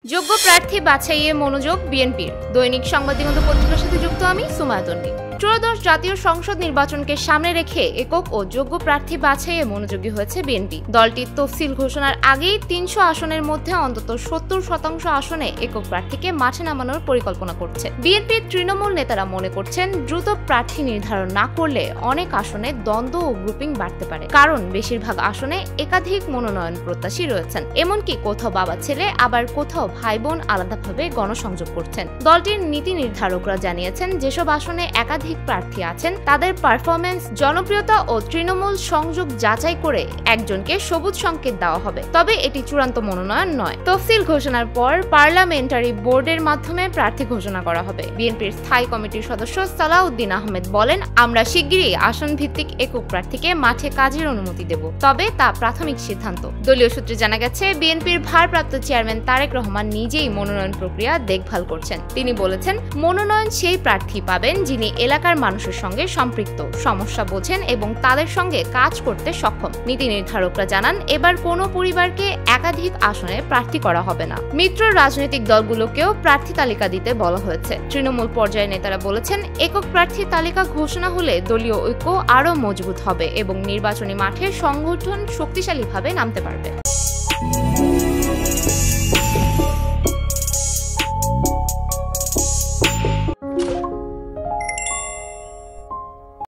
যোগ্য প্রার্থী বাছাইয়ে মনোযোগ বিএনপির। দৈনিক সংবাদদিগন্ত পত্রিকার সাথে যুক্ত আমি সুমায়া তন্ডি। ত্রয়োদশ জাতীয় সংসদ নির্বাচনকে সামনে রেখে একক ও যোগ্য প্রার্থী বাছাইয়ে মনোযোগী হয়েছে বিএনপি। দলটির তফসিল ঘোষণার আগেই ৩০০ আসনের মধ্যে অন্তত ৭০% আসনে একক প্রার্থীকে মাঠে নামানোর পরিকল্পনা করছে। বিএনপির তৃণমূল নেতারা মনে করছেন, দ্রুত প্রার্থী নির্ধারণ না করলে অনেক আসনে দ্বন্দ্ব ও গ্রুপিং বাড়তে পারে, কারণ বেশিরভাগ আসনে একাধিক মনোনয়ন প্রত্যাশী রয়েছেন। এমনকি কোথাও বাবা ছেলে, আবার কোথাও ভাই বোন আলাদাভাবে গণসংযোগ করছেন। দলটির নীতি নির্ধারকরা জানিয়েছেন, যেসব আসনে একাধিক প্রার্থী আছেন তাদের পারফরমেন্স, জনপ্রিয়তা ও তৃণমূল সংযোগ যাচাই করে একজনকে সবুজ সংকেত দেওয়া হবে, তবে এটি চূড়ান্ত মনোনয়ন নয়। তফসিল ঘোষণার পর পার্লামেন্টারি বোর্ডের মাধ্যমে প্রার্থী ঘোষণা করা হবে। বিএনপির স্থায়ী কমিটির সদস্য সালাউদ্দিন আহমেদ বলেন, আমরা শিগগিরই আসন ভিত্তিক একক প্রার্থীকে মাঠে কাজের অনুমতি দেব, তবে তা প্রাথমিক সিদ্ধান্ত। দলীয় সূত্রে জানা গেছে, বিএনপির ভারপ্রাপ্ত চেয়ারম্যান তারেক রহমান নিজেই মনোনয়ন প্রক্রিয়া দেখভাল করছেন। তিনি বলেছেন, মনোনয়ন সেই প্রার্থী পাবেন যিনি এলাকার মানুষের সঙ্গে সম্পৃক্ত, সমস্যা বোঝেন এবং তাদের সঙ্গে কাজ করতে সক্ষম। নীতি নির্ধারকরা জানান, এবার কোনো পরিবারকে একাধিক আসনে প্রার্থী করা হবে না। মিত্র রাজনৈতিক দলগুলোকেও প্রার্থী তালিকা দিতে বলা হয়েছে। তৃণমূল পর্যায়ের নেতারা বলেছেন, একক প্রার্থী তালিকা ঘোষণা হলে দলীয় ঐক্য আরও মজবুত হবে এবং নির্বাচনী মাঠে সংগঠন শক্তিশালীভাবে নামতে পারবে।